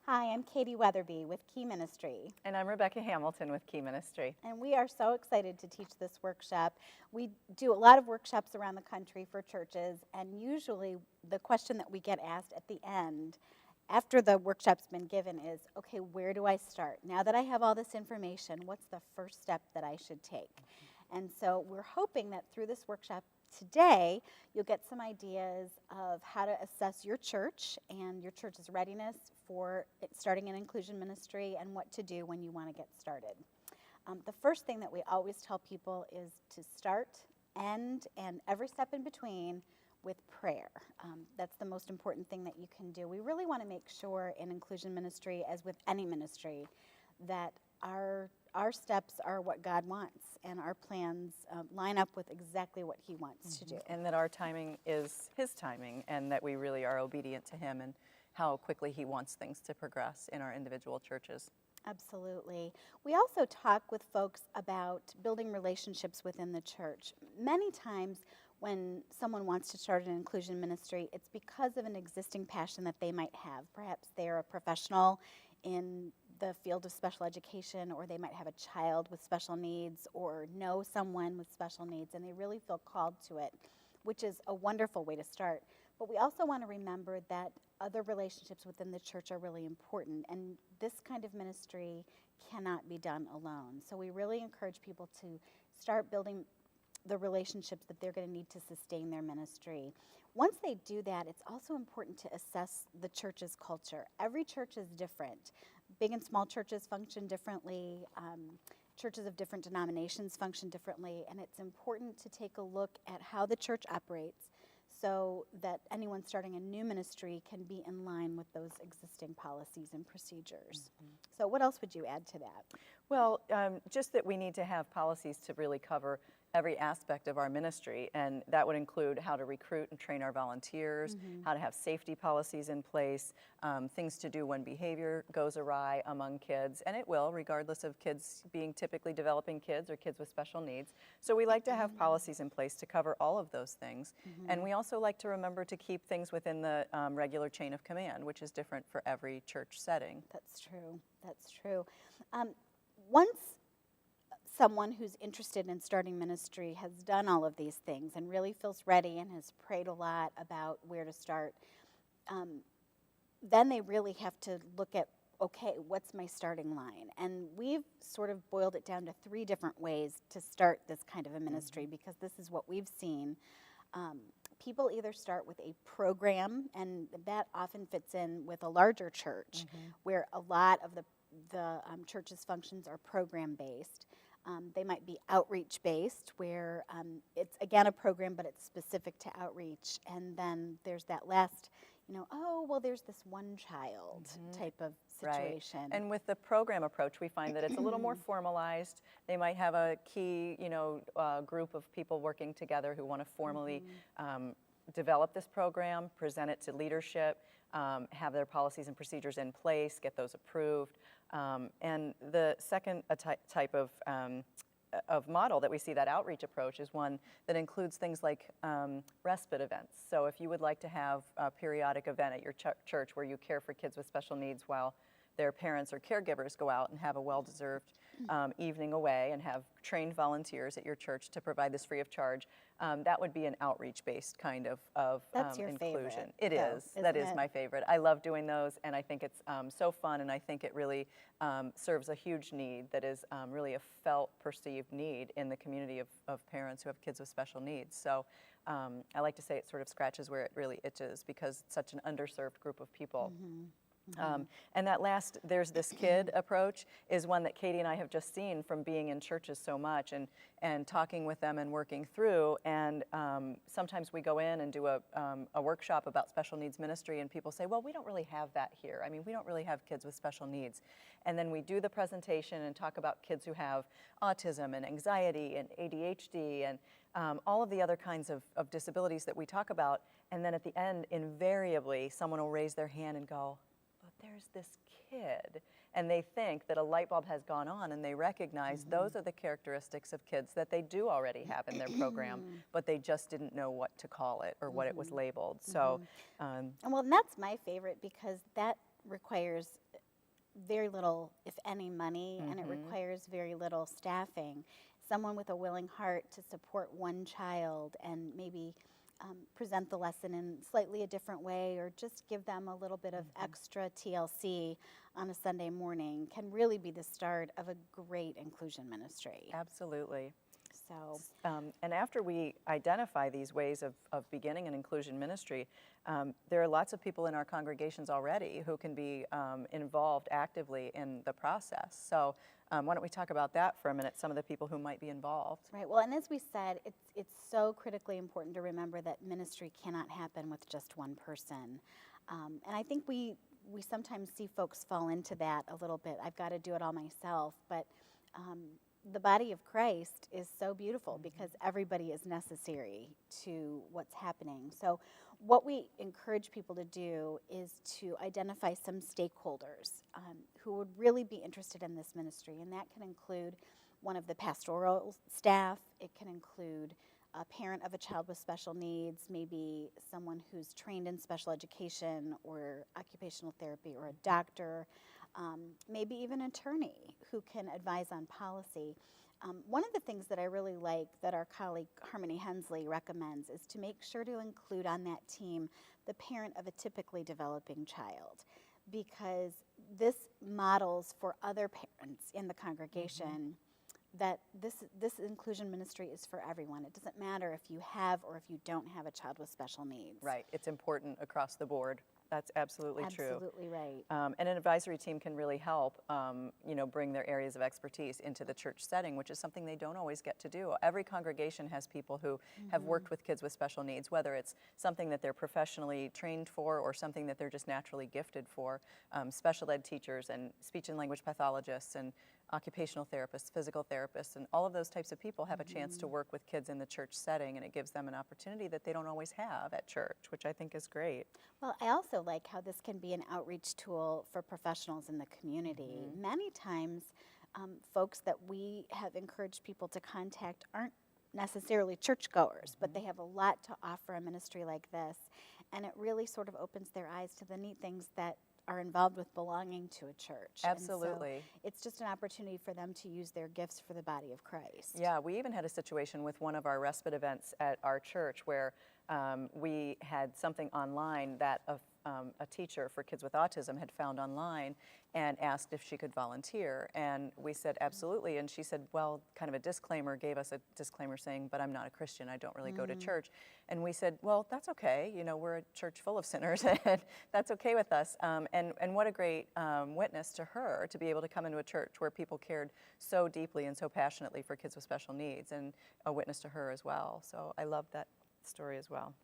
Hi, I'm Katie Wetherbee with Key Ministry. And I'm Rebecca Hamilton with Key Ministry. And we are so excited to teach this workshop. We do a lot of workshops around the country for churches, and usually the question that we get asked at the end, after the workshop's been given, is, okay, where do I start? Now that I have all this information, what's the first step that I should take? And so we're hoping that through this workshop today, you'll get some ideas of how to assess your church and your church's readiness for starting an inclusion ministry and what to do when you want to get started. The first thing that we always tell people is to start, end, and every step in between with prayer. That's the most important thing that you can do. We really want to make sure in inclusion ministry, as with any ministry, that our steps are what God wants and our plans line up with exactly what He wants to do. And that our timing is His timing, and that we really are obedient to Him and how quickly He wants things to progress in our individual churches. Absolutely. We also talk with folks about building relationships within the church. Many times when someone wants to start an inclusion ministry, it's because of an existing passion that they might have. Perhaps they're a professional in the field of special education, or they might have a child with special needs or know someone with special needs, and they really feel called to it, which is a wonderful way to start. But we also want to remember that other relationships within the church are really important, and this kind of ministry cannot be done alone. So we really encourage people to start building the relationships that they're going to need to sustain their ministry. Once they do that, it's also important to assess the church's culture. Every church is different. Big and small churches function differently. Churches of different denominations function differently, and it's important to take a look at how the church operates so that anyone starting a new ministry can be in line with those existing policies and procedures. So what else would you add to that? Well, just that we need to have policies to really cover every aspect of our ministry, and that would include how to recruit and train our volunteers, how to have safety policies in place, things to do when behavior goes awry among kids, and it will, regardless of kids being typically developing kids or kids with special needs. So we like to have policies in place to cover all of those things, and we also like to remember to keep things within the regular chain of command, which is different for every church setting. That's true. That's true. Once someone who's interested in starting ministry has done all of these things and really feels ready and has prayed a lot about where to start, then they really have to look at, okay, what's my starting line? And we've sort of boiled it down to 3 different ways to start this kind of a ministry, because this is what we've seen. People either start with a program, and that often fits in with a larger church, where a lot of the church's functions are program-based. They might be outreach-based, where it's, again, a program, but it's specific to outreach. And then there's that last, oh, well, there's this one child type of situation. Right. And with the program approach, we find that it's a little more formalized. They might have a key, group of people working together who want to formally develop this program, present it to leadership, have their policies and procedures in place, get those approved. And the second type of model that we see, that outreach approach, is one that includes things like respite events. So if you would like to have a periodic event at your church where you care for kids with special needs while their parents or caregivers go out and have a well-deserved evening away and have trained volunteers at your church to provide this free of charge, that would be an outreach-based kind of That's your inclusion. favorite, It though, is. isn't That is it? my favorite. I love doing those, and I think it's so fun, and I think it really serves a huge need that is really a felt, perceived need in the community of parents who have kids with special needs. So I like to say it sort of scratches where it really itches, because it's such an underserved group of people. And that last, there's this kid approach is one that Katie and I have just seen from being in churches so much and talking with them and working through. And sometimes we go in and do a workshop about special needs ministry, and people say, well, we don't really have that here. I mean, we don't really have kids with special needs. And then we do the presentation and talk about kids who have autism and anxiety and ADHD and all of the other kinds of disabilities that we talk about. And then at the end, invariably, someone will raise their hand and go, there's this kid, and they think that a light bulb has gone on, and they recognize those are the characteristics of kids that they do already have in their program, but they just didn't know what to call it or what it was labeled. So, and well, and that's my favorite, because that requires very little, if any, money, and it requires very little staffing. Someone with a willing heart to support one child and maybe present the lesson in slightly a different way, or just give them a little bit of extra TLC on a Sunday morning, can really be the start of a great inclusion ministry. Absolutely. So, And after we identify these ways of beginning an inclusion ministry, there are lots of people in our congregations already who can be involved actively in the process. So why don't we talk about that for a minute, some of the people who might be involved. right. Well, and as we said, it's so critically important to remember that ministry cannot happen with just one person. And I think we sometimes see folks fall into that a little bit. I've got to do it all myself. But the body of Christ is so beautiful because everybody is necessary to what's happening. So what we encourage people to do is to identify some stakeholders who would really be interested in this ministry. And that can include one of the pastoral staff. It can include a parent of a child with special needs, maybe someone who's trained in special education or occupational therapy, or a doctor, maybe even an attorney who can advise on policy. One of the things that I really like that our colleague Harmony Hensley recommends is to make sure to include on that team the parent of a typically developing child, because this models for other parents in the congregation that this inclusion ministry is for everyone. It doesn't matter if you have or if you don't have a child with special needs. Right. It's important across the board. That's absolutely true. Absolutely right. And an advisory team can really help, bring their areas of expertise into the church setting, which is something they don't always get to do. Every congregation has people who have worked with kids with special needs, whether it's something that they're professionally trained for or something that they're just naturally gifted for. Special ed teachers and speech and language pathologists and occupational therapists, physical therapists, and all of those types of people have a chance to work with kids in the church setting, and it gives them an opportunity that they don't always have at church, which I think is great. Well, I also like how this can be an outreach tool for professionals in the community. Many times, folks that we have encouraged people to contact aren't necessarily churchgoers, but they have a lot to offer a ministry like this, and it really sort of opens their eyes to the neat things that are involved with belonging to a church. Absolutely. And so it's just an opportunity for them to use their gifts for the body of Christ. Yeah, we even had a situation with one of our respite events at our church where we had something online that a teacher for kids with autism had found online and asked if she could volunteer. And we said, absolutely. And she said, well, kind of a disclaimer, gave us a disclaimer saying, but I'm not a Christian, I don't really go to church. And we said, well, that's okay. We're a church full of sinners, and that's okay with us. And what a great witness to her to be able to come into a church where people cared so deeply and so passionately for kids with special needs, and a witness to her as well. So I love that story as well.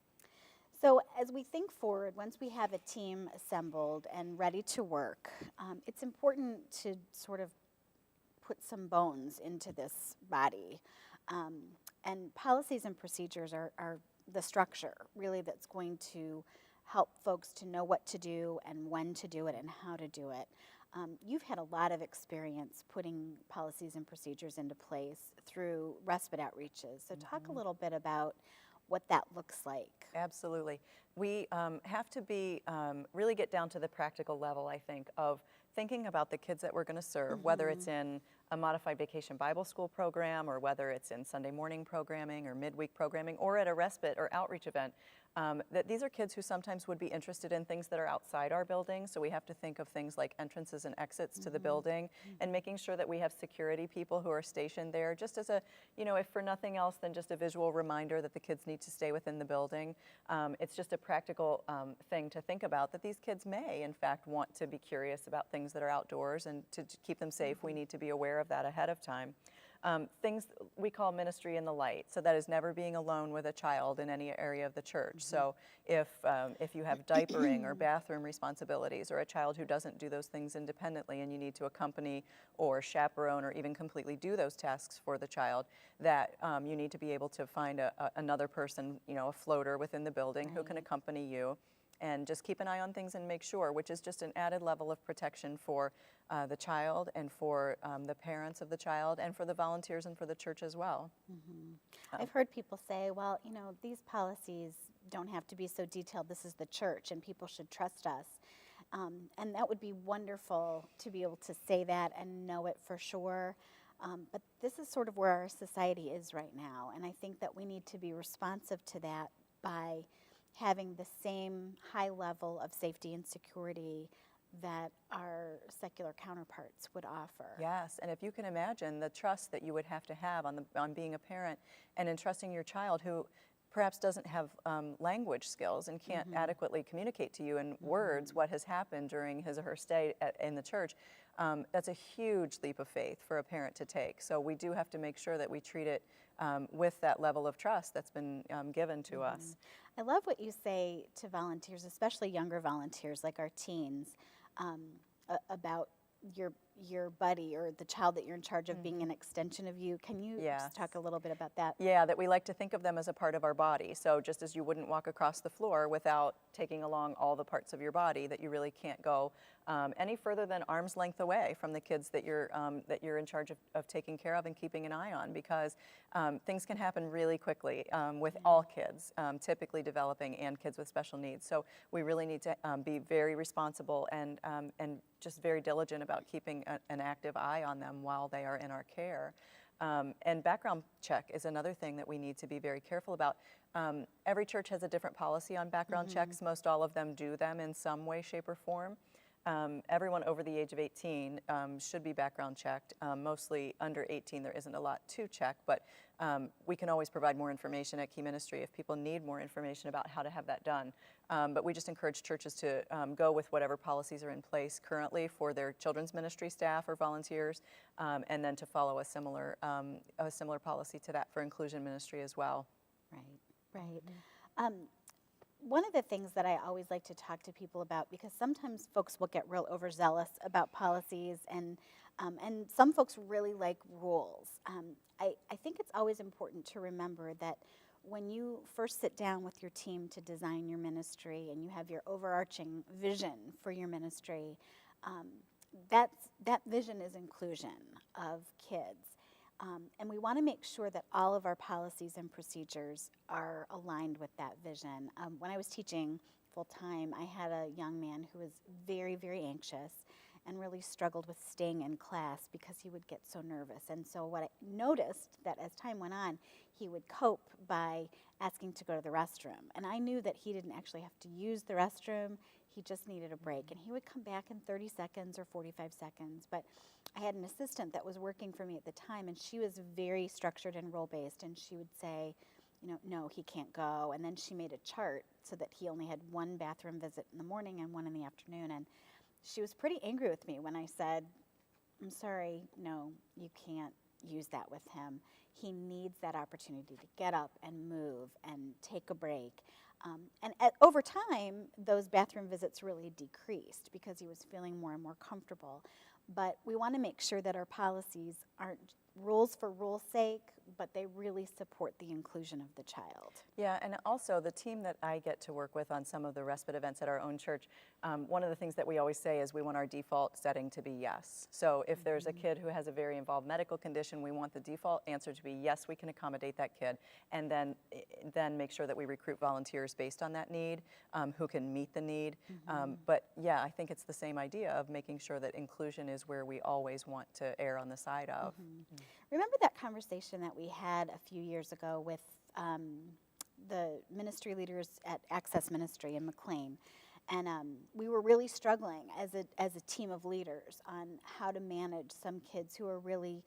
So as we think forward, once we have a team assembled and ready to work, it's important to sort of put some bones into this body. And policies and procedures are the structure, really, that's going to help folks to know what to do and when to do it and how to do it. You've had a lot of experience putting policies and procedures into place through respite outreaches. So talk a little bit about what that looks like. Absolutely. We have to be really get down to the practical level, I think, of thinking about the kids that we're going to serve, whether it's in a modified vacation Bible school program, or whether it's in Sunday morning programming or midweek programming, or at a respite or outreach event. That these are kids who sometimes would be interested in things that are outside our building, so we have to think of things like entrances and exits to the building, and making sure that we have security people who are stationed there, just as a, if for nothing else than just a visual reminder that the kids need to stay within the building. It's just a practical thing to think about, that these kids may, in fact, want to be curious about things that are outdoors, and to keep them safe, we need to be aware of that ahead of time. Things we call ministry in the light, so that is never being alone with a child in any area of the church. So if you have diapering or bathroom responsibilities, or a child who doesn't do those things independently, and you need to accompany or chaperone or even completely do those tasks for the child, that you need to be able to find another person, a floater within the building who can accompany you. And just keep an eye on things and make sure, which is just an added level of protection for the child, and for the parents of the child, and for the volunteers, and for the church as well. I've heard people say, well, these policies don't have to be so detailed. This is the church, and people should trust us. And that would be wonderful to be able to say that and know it for sure. But this is sort of where our society is right now. And I think that we need to be responsive to that by having the same high level of safety and security that our secular counterparts would offer. Yes, and if you can imagine the trust that you would have to have on being a parent and entrusting your child who perhaps doesn't have language skills and can't adequately communicate to you in words what has happened during his or her stay in the church, that's a huge leap of faith for a parent to take. So we do have to make sure that we treat it with that level of trust that's been given to us. I love what you say to volunteers, especially younger volunteers like our teens, about your buddy or the child that you're in charge of being an extension of you. Can you just talk a little bit about that? Yeah, that we like to think of them as a part of our body. So just as you wouldn't walk across the floor without taking along all the parts of your body, that you really can't go any further than arm's length away from the kids that you're in charge of taking care of and keeping an eye on, because things can happen really quickly with all kids, typically developing and kids with special needs. So we really need to be very responsible and just very diligent about keeping an active eye on them while they are in our care. And background check is another thing that we need to be very careful about. Every church has a different policy on background checks. Most all of them do them in some way, shape, or form. Everyone over the age of 18 should be background checked. Mostly under 18, there isn't a lot to check, but we can always provide more information at Key Ministry if people need more information about how to have that done. But we just encourage churches to go with whatever policies are in place currently for their children's ministry staff or volunteers, and then to follow a similar policy to that for inclusion ministry as well. Right. One of the things that I always like to talk to people about, because sometimes folks will get real overzealous about policies, and some folks really like rules. I think it's always important to remember that when you first sit down with your team to design your ministry and you have your overarching vision for your ministry, that vision is inclusion of kids. And we want to make sure that all of our policies and procedures are aligned with that vision. When I was teaching full-time, I had a young man who was very, very anxious and really struggled with staying in class because he would get so nervous. And so what I noticed that as time went on, he would cope by asking to go to the restroom. And I knew that he didn't actually have to use the restroom. He just needed a break. And he would come back in 30 seconds or 45 seconds. But I had an assistant that was working for me at the time, and she was very structured and role-based. And she would say, no, he can't go. And then she made a chart so that he only had one bathroom visit in the morning and one in the afternoon. And she was pretty angry with me when I said, I'm sorry, no, you can't use that with him. He needs that opportunity to get up and move and take a break. Over time, those bathroom visits really decreased because he was feeling more and more comfortable. But we want to make sure that our policies aren't rules for rules' sake, but they really support the inclusion of the child. Yeah, and also the team that I get to work with on some of the respite events at our own church, one of the things that we always say is we want our default setting to be yes. So if there's a kid who has a very involved medical condition, we want the default answer to be yes, we can accommodate that kid, and then make sure that we recruit volunteers based on that need, who can meet the need. But yeah, I think it's the same idea of making sure that inclusion is where we always want to err on the side of. Remember that conversation that we had a few years ago with the ministry leaders at Access Ministry in McLean? And we were really struggling as a team of leaders on how to manage some kids who are really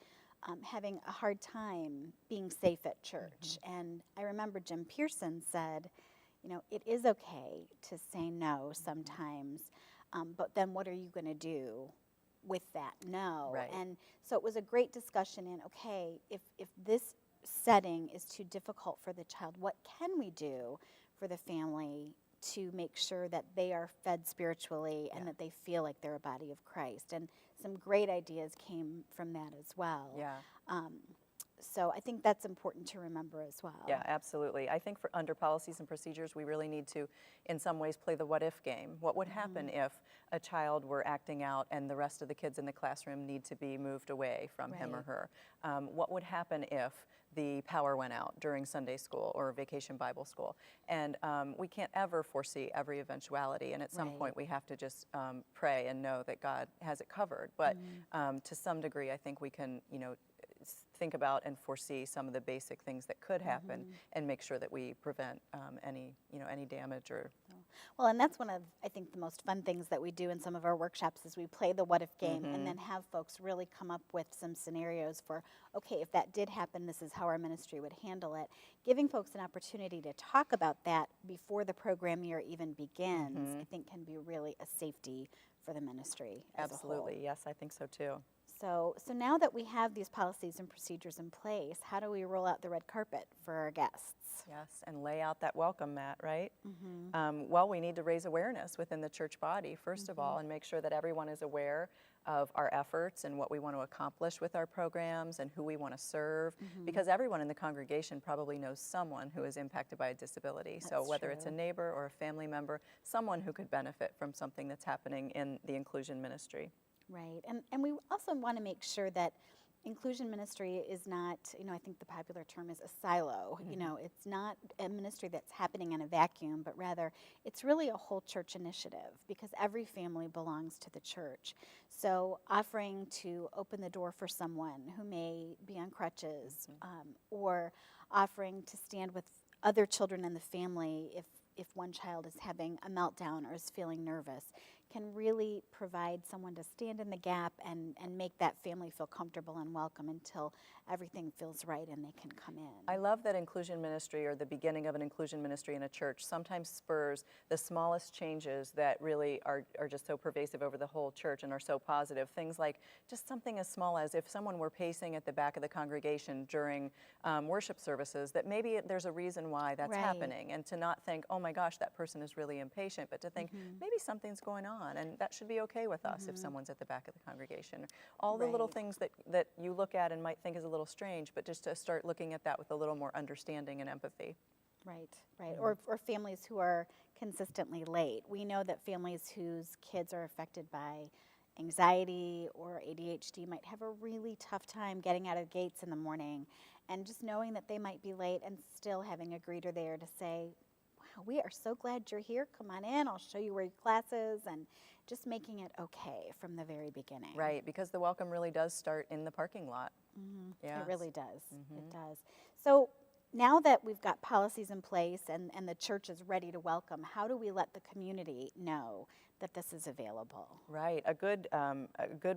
having a hard time being safe at church. And I remember Jim Pearson said, it is okay to say no sometimes, but then what are you going to do with that no? Right. And so it was a great discussion in, okay, if this setting is too difficult for the child, what can we do for the family to make sure that they are fed spiritually and that they feel like they're a body of Christ? And some great ideas came from that as well. Yeah. So I think that's important to remember as well. Yeah, absolutely. I think under policies and procedures, we really need to, in some ways, play the what-if game. What would happen if a child were acting out and the rest of the kids in the classroom need to be moved away from him or her? What would happen if the power went out during Sunday school or Vacation Bible School. And we can't ever foresee every eventuality. And at some point, we have to just pray and know that God has it covered. But to some degree, I think we can, think about and foresee some of the basic things that could happen and make sure that we prevent any damage or. Well, and that's one of, I think, the most fun things that we do in some of our workshops is we play the what if game and then have folks really come up with some scenarios for, okay, if that did happen, this is how our ministry would handle it. Giving folks an opportunity to talk about that before the program year even begins, I think can be really a safety for the ministry as a whole. Absolutely, yes, I think so too. So now that we have these policies and procedures in place, how do we roll out the red carpet for our guests? Yes, and lay out that welcome mat, right? Well, we need to raise awareness within the church body, first of all, and make sure that everyone is aware of our efforts and what we want to accomplish with our programs and who we want to serve, because everyone in the congregation probably knows someone who is impacted by a disability. So whether it's a neighbor or a family member, someone who could benefit from something that's happening in the inclusion ministry. Right, and we also want to make sure that inclusion ministry is not, I think the popular term is a silo. It's not a ministry that's happening in a vacuum, but rather it's really a whole church initiative because every family belongs to the church. So offering to open the door for someone who may be on crutches or offering to stand with other children in the family if one child is having a meltdown or is feeling nervous, can really provide someone to stand in the gap and make that family feel comfortable and welcome until everything feels right and they can come in. I love that inclusion ministry, or the beginning of an inclusion ministry in a church, sometimes spurs the smallest changes that really are just so pervasive over the whole church and are so positive. Things like just something as small as if someone were pacing at the back of the congregation during worship services, that maybe there's a reason why that's happening, and to not think, oh my gosh, that person is really impatient, but to think maybe something's going on. And that should be okay with us if someone's at the back of the congregation. All the little things that you look at and might think is a little strange, but just to start looking at that with a little more understanding and empathy. Right. Or families who are consistently late. We know that families whose kids are affected by anxiety or ADHD might have a really tough time getting out of the gates in the morning. And just knowing that they might be late and still having a greeter there to say, we are so glad you're here. Come on in. I'll show you where your class is, and just making it okay from the very beginning. Right, because the welcome really does start in the parking lot. Yes. It really does. It does. So now that we've got policies in place and the church is ready to welcome, how do we let the community know that this is available? Right, a good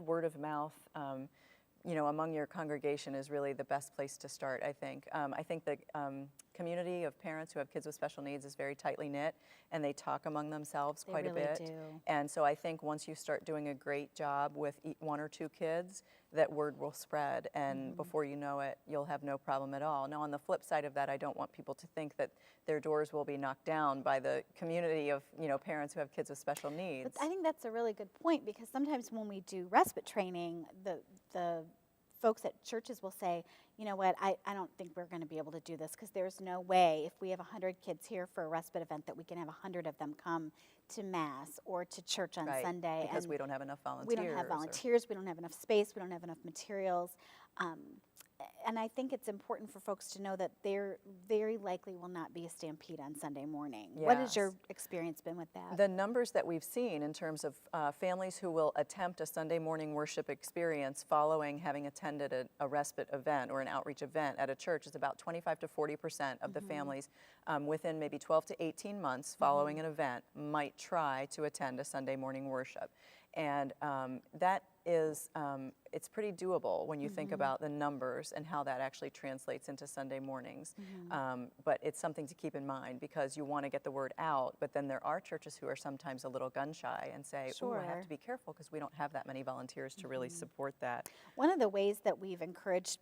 word of mouth among your congregation is really the best place to start, I think. I think the community of parents who have kids with special needs is very tightly knit, and they talk among themselves quite a bit. Do. And so I think once you start doing a great job with one or two kids, that word will spread, and before you know it, you'll have no problem at all. Now, on the flip side of that, I don't want people to think that their doors will be knocked down by the community of parents who have kids with special needs. But I think that's a really good point, because sometimes when we do respite training, the folks at churches will say, you know what, I don't think we're going to be able to do this, because there's no way if we have 100 kids here for a respite event that we can have 100 of them come to Mass or to church on Sunday. Because we don't have enough volunteers. We don't have volunteers, we don't have enough space, we don't have enough materials. And I think it's important for folks to know that there very likely will not be a stampede on Sunday morning. Yes. What has your experience been with that? The numbers that we've seen in terms of families who will attempt a Sunday morning worship experience following having attended a respite event or an outreach event at a church is about 25 to 40% of the families within maybe 12 to 18 months following an event might try to attend a Sunday morning worship. And that is, it's pretty doable when you think about the numbers and how that actually translates into Sunday mornings. But it's something to keep in mind, because you want to get the word out, but then there are churches who are sometimes a little gun shy and say, oh, I have to be careful because we don't have that many volunteers to really support that. One of the ways that we've encouraged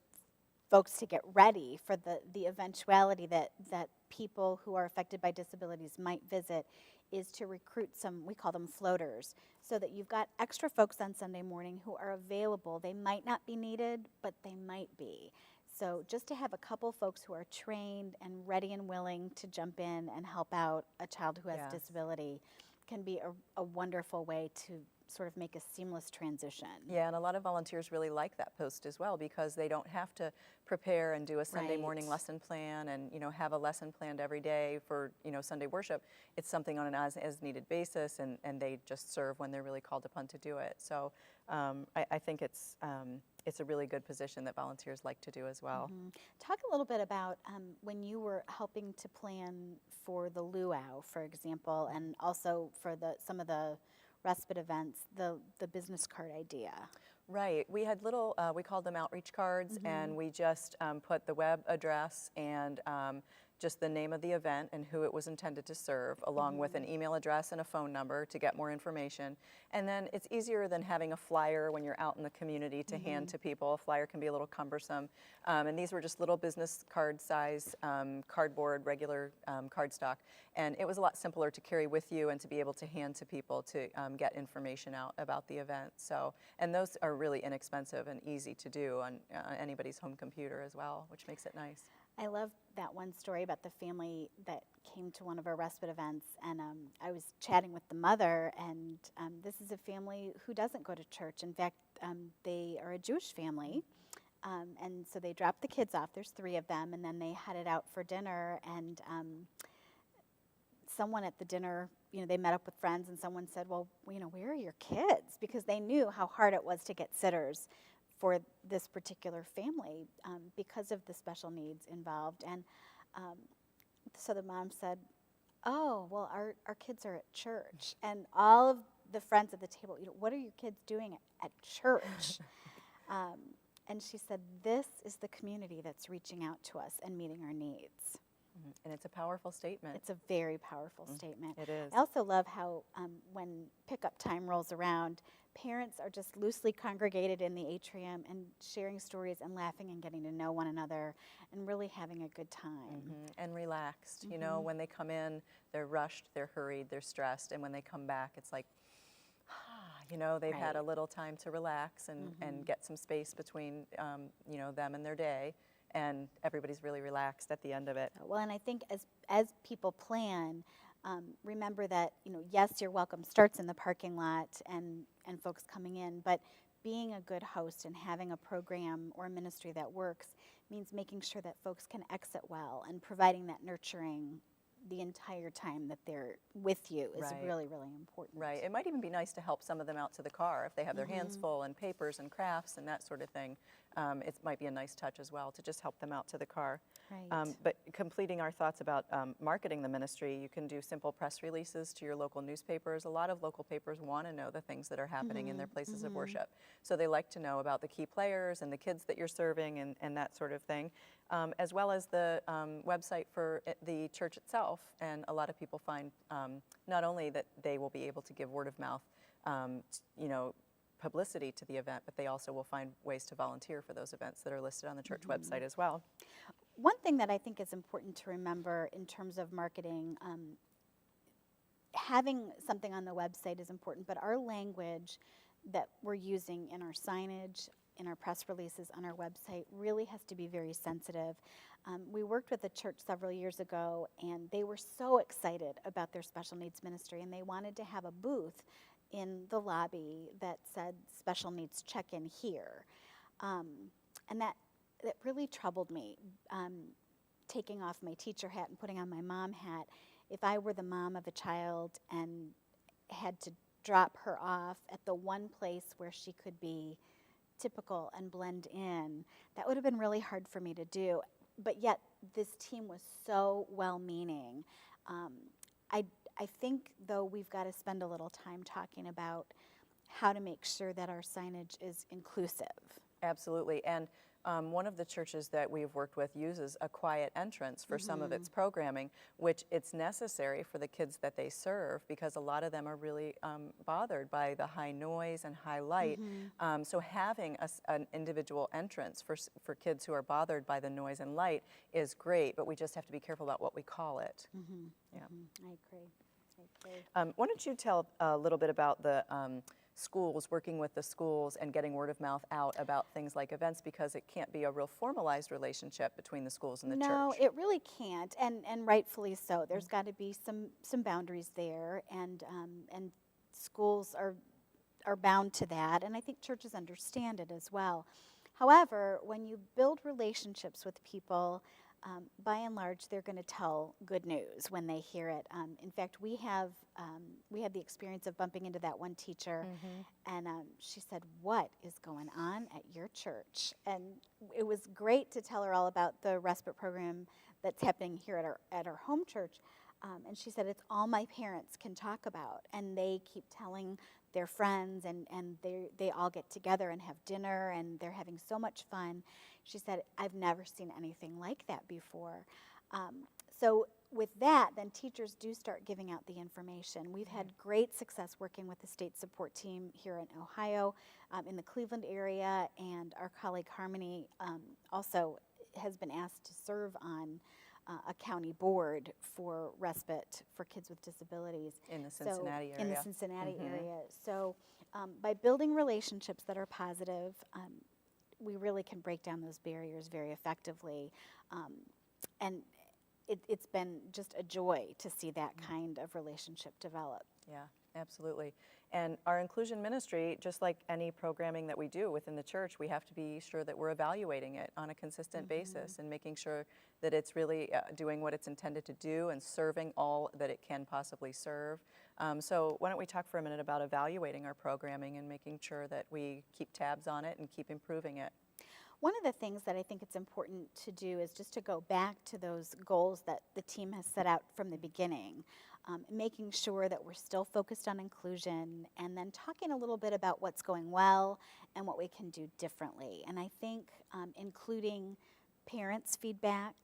folks to get ready for the eventuality that people who are affected by disabilities might visit is to recruit some, we call them floaters, so that you've got extra folks on Sunday morning who are available. They might not be needed, but they might be. So just to have a couple folks who are trained and ready and willing to jump in and help out a child who has disability can be a wonderful way to sort of make a seamless transition. Yeah, and a lot of volunteers really like that post as well because they don't have to prepare and do a Sunday morning Right. lesson plan and have a lesson planned every day for Sunday worship. It's something on an as needed basis, and they just serve when they're really called upon to do it. So I think it's a really good position that volunteers like to do as well. Talk a little bit about when you were helping to plan for the luau, for example, and also for some of the respite events, the business card idea. Right. We had little, we called them outreach cards, and we just put the web address and just the name of the event and who it was intended to serve, along with an email address and a phone number to get more information. And then it's easier than having a flyer when you're out in the community to hand to people. A flyer can be a little cumbersome. And these were just little business card size, cardboard, regular cardstock. And it was a lot simpler to carry with you and to be able to hand to people to get information out about the event. So, and those are really inexpensive and easy to do on anybody's home computer as well, which makes it nice. I love that one story about the family that came to one of our respite events, and I was chatting with the mother, and this is a family who doesn't go to church. In fact, they are a Jewish family, and so they dropped the kids off. There's 3 of them, and then they headed out for dinner, and someone at the dinner, they met up with friends, and someone said, well, where are your kids? Because they knew how hard it was to get sitters for this particular family because of the special needs involved. And so the mom said, oh, well, our kids are at church. And all of the friends at the table, what are your kids doing at church? And she said, this is the community that's reaching out to us and meeting our needs. And it's a powerful statement. It's a very powerful statement. It is. I also love how when pickup time rolls around, parents are just loosely congregated in the atrium and sharing stories and laughing and getting to know one another and really having a good time. And relaxed. When they come in, they're rushed, they're hurried, they're stressed. And when they come back, it's like, they've had a little time to relax and get some space between, them and their day. And everybody's really relaxed at the end of it. Well, and I think as people plan, remember that, yes, your welcome starts in the parking lot and folks coming in, but being a good host and having a program or a ministry that works means making sure that folks can exit well, and providing that nurturing the entire time that they're with you is really, really important. Right. It might even be nice to help some of them out to the car if they have their hands full and papers and crafts and that sort of thing. It might be a nice touch as well to just help them out to the car. Right. But completing our thoughts about marketing the ministry, you can do simple press releases to your local newspapers. A lot of local papers want to know the things that are happening in their places of worship. So they like to know about the key players and the kids that you're serving and that sort of thing, as well as the website for the church itself. And a lot of people find not only that they will be able to give word of mouth, publicity to the event, but they also will find ways to volunteer for those events that are listed on the church website as well. One thing that I think is important to remember in terms of marketing, having something on the website is important, but our language that we're using in our signage, in our press releases, on our website really has to be very sensitive. We worked with a church several years ago, and they were so excited about their special needs ministry, and they wanted to have a booth in the lobby that said special needs check-in here. And that really troubled me, taking off my teacher hat and putting on my mom hat. If I were the mom of a child and had to drop her off at the one place where she could be typical and blend in, that would have been really hard for me to do. But yet this team was so well-meaning. I think, though, we've got to spend a little time talking about how to make sure that our signage is inclusive. Absolutely. And one of the churches that we've worked with uses a quiet entrance for some of its programming, which it's necessary for the kids that they serve because a lot of them are really bothered by the high noise and high light. So having an individual entrance for kids who are bothered by the noise and light is great, but we just have to be careful about what we call it. Yeah. I agree. Why don't you tell a little bit about the schools, working with the schools and getting word of mouth out about things like events, because it can't be a real formalized relationship between the schools and the church. No, it really can't, and rightfully so. There's got to be some boundaries there, and schools are are bound to that, and I think churches understand it as well. However, when you build relationships with people, by and large, they're going to tell good news when they hear it. In fact, we had the experience of bumping into that one teacher, and she said, "What is going on at your church?" And it was great to tell her all about the respite program that's happening here at our home church. And she said, "It's all my parents can talk about," and they keep telling their friends, and they all get together and have dinner, and they're having so much fun. She said, "I've never seen anything like that before." So with that, then teachers do start giving out the information. We've had great success working with the state support team here in Ohio, in the Cleveland area, and our colleague Harmony also has been asked to serve on a county board for respite for kids with disabilities. In the Cincinnati area. In the Cincinnati area. So by building relationships that are positive, we really can break down those barriers very effectively. And it's been just a joy to see that kind of relationship develop. Yeah, absolutely. And our inclusion ministry, just like any programming that we do within the church, we have to be sure that we're evaluating it on a consistent basis and making sure that it's really doing what it's intended to do and serving all that it can possibly serve. So why don't we talk for a minute about evaluating our programming and making sure that we keep tabs on it and keep improving it. One of the things that I think it's important to do is just to go back to those goals that the team has set out from the beginning, making sure that we're still focused on inclusion, and then talking a little bit about what's going well and what we can do differently. And I think including parents' feedback,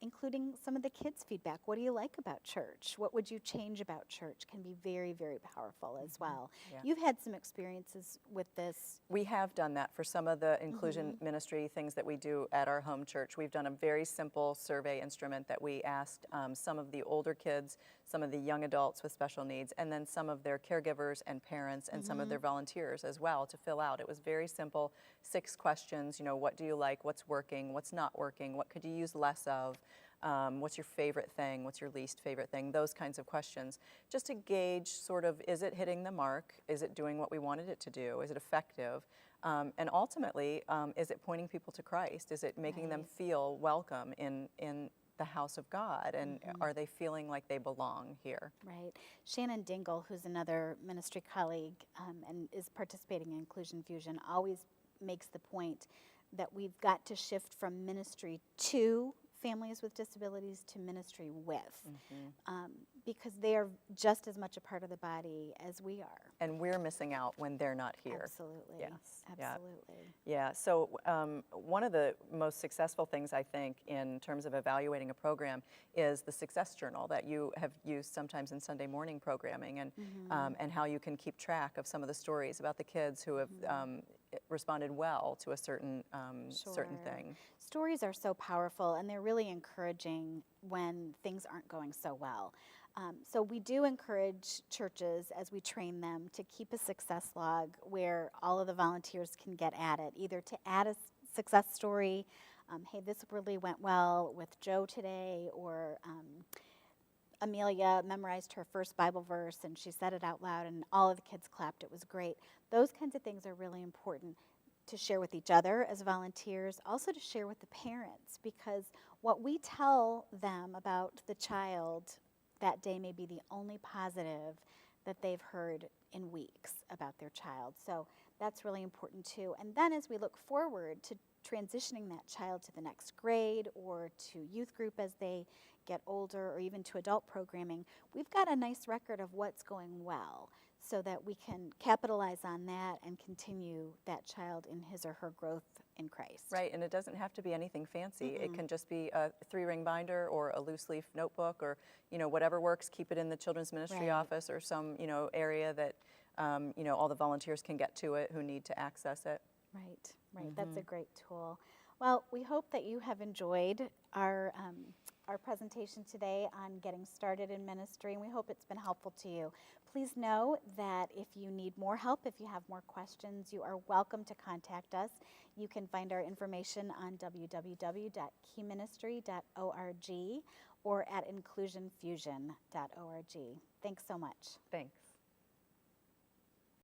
including some of the kids' feedback. What do you like about church? What would you change about church? Can be very, very powerful as well. Yeah. You've had some experiences with this. We have done that for some of the inclusion ministry things that we do at our home church. We've done a very simple survey instrument that we asked some of the older kids, some of the young adults with special needs, and then some of their caregivers and parents and some of their volunteers as well to fill out. It was very simple, 6 questions, what do you like, what's working, what's not working, what could you use less of, what's your favorite thing, what's your least favorite thing, those kinds of questions, just to gauge sort of, is it hitting the mark, is it doing what we wanted it to do, is it effective, and ultimately, is it pointing people to Christ, is it making them feel welcome in the house of God, and are they feeling like they belong here? Right. Shannon Dingle, who's another ministry colleague and is participating in Inclusion Fusion, always makes the point that we've got to shift from ministry to families with disabilities to ministry with, because they are just as much a part of the body as we are. And we're missing out when they're not here. Absolutely. Yes. Absolutely. Yeah. So one of the most successful things I think in terms of evaluating a program is the success journal that you have used sometimes in Sunday morning programming, and how you can keep track of some of the stories about the kids who have responded well to a certain certain thing. Stories are so powerful, and they're really encouraging when things aren't going so well. So we do encourage churches, as we train them, to keep a success log where all of the volunteers can get at it, either to add a success story, hey, this really went well with Joe today, or Amelia memorized her first Bible verse and she said it out loud and all of the kids clapped. It was great. Those kinds of things are really important to share with each other as volunteers, also to share with the parents, because what we tell them about the child that day may be the only positive that they've heard in weeks about their child. So that's really important too. And then as we look forward to transitioning that child to the next grade or to youth group as they get older, or even to adult programming, we've got a nice record of what's going well so that we can capitalize on that and continue that child in his or her growth in Christ. Right, and it doesn't have to be anything fancy. It can just be a 3-ring binder or a loose leaf notebook, or whatever works. Keep it in the children's ministry office or some area that all the volunteers can get to it who need to access it. Right. That's a great tool. Well, we hope that you have enjoyed our presentation today on getting started in ministry, and we hope it's been helpful to you. Please know that if you need more help, if you have more questions, you are welcome to contact us. You can find our information on www.keyministry.org or at inclusionfusion.org. Thanks so much. Thanks.